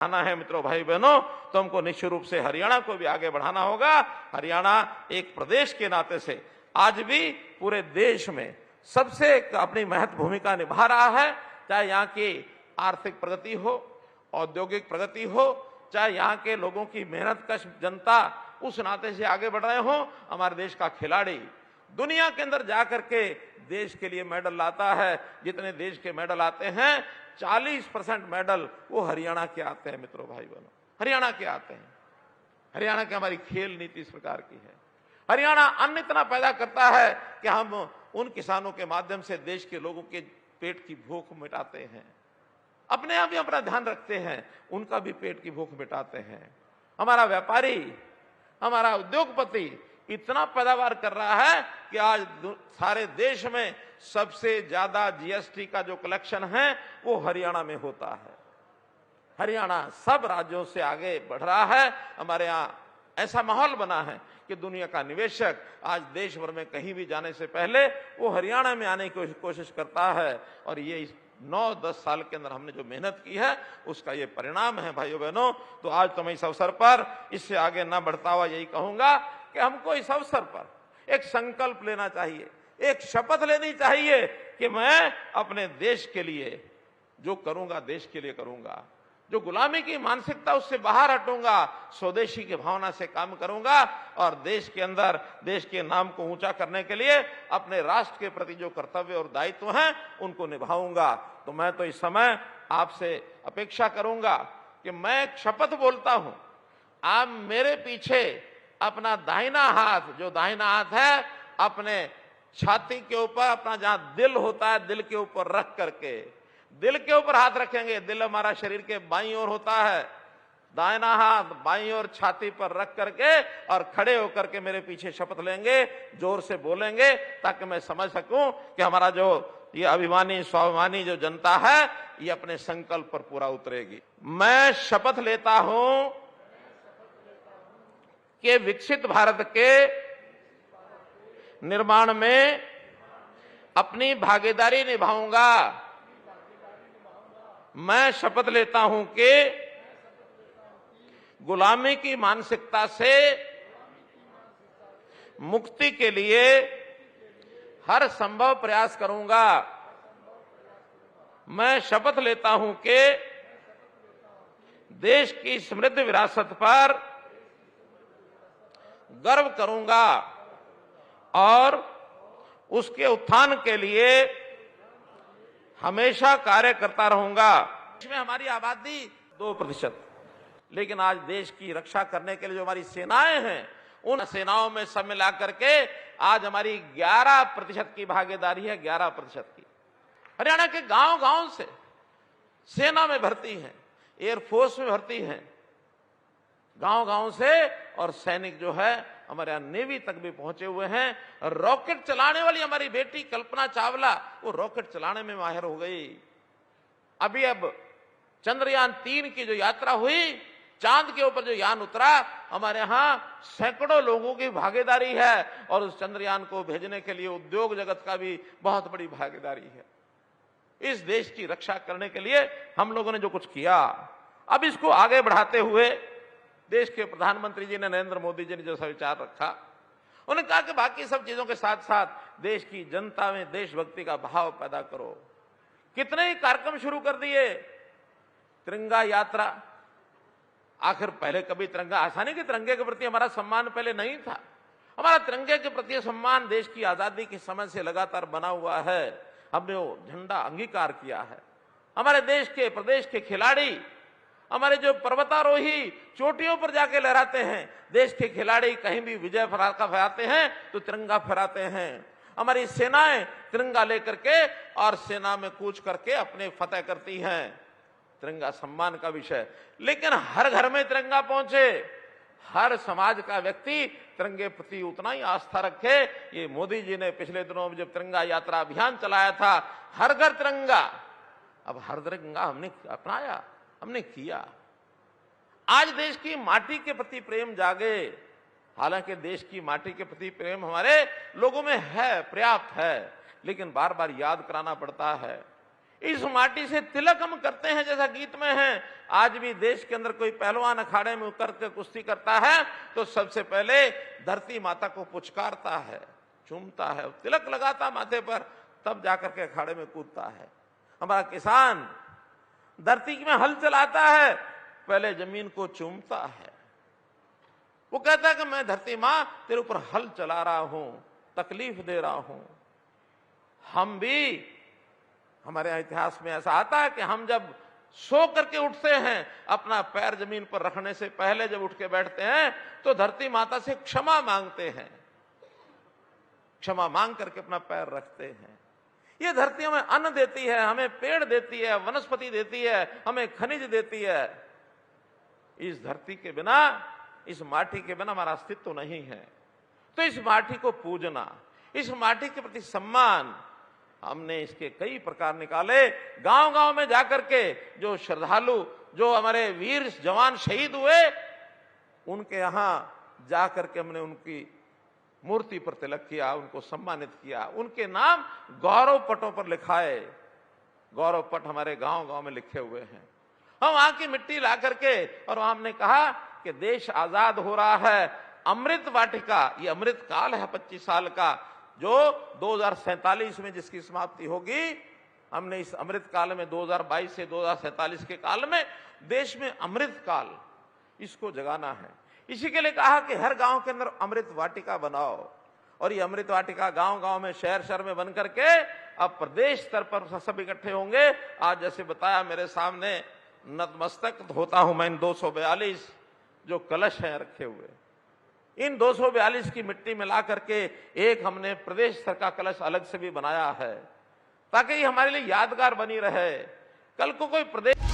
आना है मित्रों, भाई बहनों, तो हमको निश्चित रूप से हरियाणा को भी आगे बढ़ाना होगा। हरियाणा एक प्रदेश के नाते से आज भी पूरे देश में सबसे अपनी महत्व भूमिका निभा रहा है, चाहे यहाँ की आर्थिक प्रगति हो, औद्योगिक प्रगति हो, चाहे यहाँ के लोगों की मेहनतकश जनता उस नाते से आगे बढ़ रहे हो। हमारे देश का खिलाड़ी दुनिया के अंदर जाकर के देश के लिए मेडल लाता है। जितने देश के मेडल आते हैं 40% मेडल वो हरियाणा के आते हैं मित्रों, भाई बहनों, हरियाणा के आते हैं। हरियाणा की हमारी खेल नीति इस प्रकार की है। हरियाणा अन्न इतना पैदा करता है कि हम उन किसानों के माध्यम से देश के लोगों के पेट की भूख मिटाते हैं, अपने आप ही अपना ध्यान रखते हैं, उनका भी पेट की भूख मिटाते हैं। हमारा व्यापारी, हमारा उद्योगपति इतना पैदावार कर रहा है कि आज सारे देश में सबसे ज्यादा जीएसटी का जो कलेक्शन है वो हरियाणा में होता है। हरियाणा सब राज्यों से आगे बढ़ रहा है। हमारे यहाँ ऐसा माहौल बना है कि दुनिया का निवेशक आज देश भर में कहीं भी जाने से पहले वो हरियाणा में आने की कोशिश करता है। और ये इस 9-10 साल के अंदर हमने जो मेहनत की है उसका ये परिणाम है भाइयों बहनों। तो आज तो मैं इस अवसर पर इससे आगे ना बढ़ता हुआ यही कहूंगा कि हमको इस अवसर पर एक संकल्प लेना चाहिए, एक शपथ लेनी चाहिए कि मैं अपने देश के लिए जो करूंगा देश के लिए करूंगा, जो गुलामी की मानसिकता उससे बाहर हटूंगा, स्वदेशी की भावना से काम करूंगा और देश के अंदर देश के नाम को ऊंचा करने के लिए अपने राष्ट्र के प्रति जो कर्तव्य और दायित्व हैं उनको निभाऊंगा। तो मैं तो इस समय आपसे अपेक्षा करूंगा कि मैं एक शपथ बोलता हूं, आप मेरे पीछे अपना दाहिना हाथ, जो दाहिना हाथ है अपने छाती के ऊपर, अपना जहां दिल होता है दिल के ऊपर रख करके, दिल के ऊपर हाथ रखेंगे। दिल हमारा शरीर के बाईं ओर होता है, दाहिना हाथ बाईं ओर छाती पर रख करके और खड़े होकर के मेरे पीछे शपथ लेंगे, जोर से बोलेंगे ताकि मैं समझ सकूं कि हमारा जो ये अभिमानी स्वाभिमानी जो जनता है ये अपने संकल्प पर पूरा उतरेगी। मैं शपथ लेता हूं कि विकसित भारत के निर्माण में अपनी भागीदारी निभाऊंगा। मैं शपथ लेता हूं कि गुलामी की मानसिकता से मुक्ति के लिए हर संभव प्रयास करूंगा। मैं शपथ लेता हूं कि देश की समृद्ध विरासत पर गर्व करूंगा और उसके उत्थान के लिए हमेशा कार्य करता रहूंगा। इसमें हमारी आबादी 2%, लेकिन आज देश की रक्षा करने के लिए जो हमारी सेनाएं हैं उन सेनाओं में सब मिला करके आज हमारी 11% की भागीदारी है, 11% की। हरियाणा के गांव-गांव से सेना में भर्ती हैं, एयरफोर्स में भर्ती हैं, गांव-गांव से, और सैनिक जो है हमारे यहाँ नेवी तक भी पहुंचे हुए हैं। रॉकेट चलाने वाली हमारी बेटी कल्पना चावला वो रॉकेट चलाने में माहिर हो गई। अभी अब चंद्रयान 3 की जो यात्रा हुई, चांद के ऊपर जो यान उतरा, हमारे यहाँ सैकड़ों लोगों की भागीदारी है और उस चंद्रयान को भेजने के लिए उद्योग जगत का भी बहुत बड़ी भागीदारी है। इस देश की रक्षा करने के लिए हम लोगों ने जो कुछ किया, अब इसको आगे बढ़ाते हुए देश के प्रधानमंत्री जी ने, नरेंद्र मोदी जी ने जो विचार रखा, उन्होंने कहा कि बाकी सब चीजों के साथ साथ देश की जनता में देशभक्ति का भाव पैदा करो। कितने ही कार्यक्रम शुरू कर दिए। तिरंगा यात्रा, आखिर पहले कभी तिरंगा, आसानी के तिरंगे के प्रति हमारा सम्मान पहले नहीं था। हमारा तिरंगे के प्रति सम्मान देश की आजादी के समय से लगातार बना हुआ है। हमने वो झंडा अंगीकार किया है। हमारे देश के प्रदेश के खिलाड़ी, हमारे जो पर्वतारोही चोटियों पर जाके लहराते हैं, देश के खिलाड़ी कहीं भी विजय पताका फहराते हैं तो तिरंगा फहराते हैं। हमारी सेनाएं तिरंगा लेकर के और सेना में कूच करके अपने फतेह करती हैं। तिरंगा सम्मान का विषय, लेकिन हर घर में तिरंगा पहुंचे, हर समाज का व्यक्ति तिरंगे प्रति उतना ही आस्था रखे। ये मोदी जी ने पिछले दिनों जब तिरंगा यात्रा अभियान चलाया था, हर घर तिरंगा, अब हर तिरंगा हमने अपनाया, हमने किया। आज देश की माटी के प्रति प्रेम जागे। हालांकि देश की माटी के प्रति प्रेम हमारे लोगों में है, पर्याप्त है, लेकिन बार बार याद कराना पड़ता है। इस माटी से तिलक हम करते हैं, जैसा गीत में है। आज भी देश के अंदर कोई पहलवान अखाड़े में उतर के कुश्ती करता है तो सबसे पहले धरती माता को पुचकारता है, चूमता है, तिलक लगाता माथे पर, तब जाकर के अखाड़े में कूदता है। हमारा किसान धरती में हल चलाता है, पहले जमीन को चूमता है। वो कहता है कि मैं धरती मां तेरे ऊपर हल चला रहा हूं, तकलीफ दे रहा हूं। हम भी, हमारे इतिहास में ऐसा आता है कि हम जब सो करके उठते हैं, अपना पैर जमीन पर रखने से पहले जब उठ के बैठते हैं तो धरती माता से क्षमा मांगते हैं, क्षमा मांग करके अपना पैर रखते हैं। ये धरती हमें अन्न देती है, हमें पेड़ देती है, वनस्पति देती है, हमें खनिज देती है। इस धरती के बिना, इस माटी के बिना हमारा अस्तित्व नहीं है। तो इस माटी को पूजना, इस माटी के प्रति सम्मान, हमने इसके कई प्रकार निकाले। गांव गांव में जाकर के जो श्रद्धालु, जो हमारे वीर जवान शहीद हुए, उनके यहां जाकर के हमने उनकी मूर्ति पर तिलक किया, उनको सम्मानित किया, उनके नाम गौरव पटों पर लिखाए। गौरव पट हमारे गांव गांव में लिखे हुए हैं। हम वहां की मिट्टी ला करके, और हमने कहा कि देश आजाद हो रहा है, अमृत वाटिका, ये अमृत काल है 25 साल का, जो 2047 में जिसकी समाप्ति होगी। हमने इस अमृत काल में 2022 से 2047 के काल में देश में अमृत काल, इसको जगाना है। इसी के लिए कहा कि हर गांव के अंदर अमृत वाटिका बनाओ, और ये अमृत वाटिका गांव गांव में, शहर शहर में बन करके अब प्रदेश स्तर पर सब इकट्ठे होंगे। आज जैसे बताया मेरे सामने नतमस्तक होता हूं मैं इन 242 जो कलश हैं रखे हुए, इन 242 की मिट्टी मिला करके एक हमने प्रदेश स्तर का कलश अलग से भी बनाया है, ताकि ये हमारे लिए यादगार बनी रहे। कल को कोई प्रदेश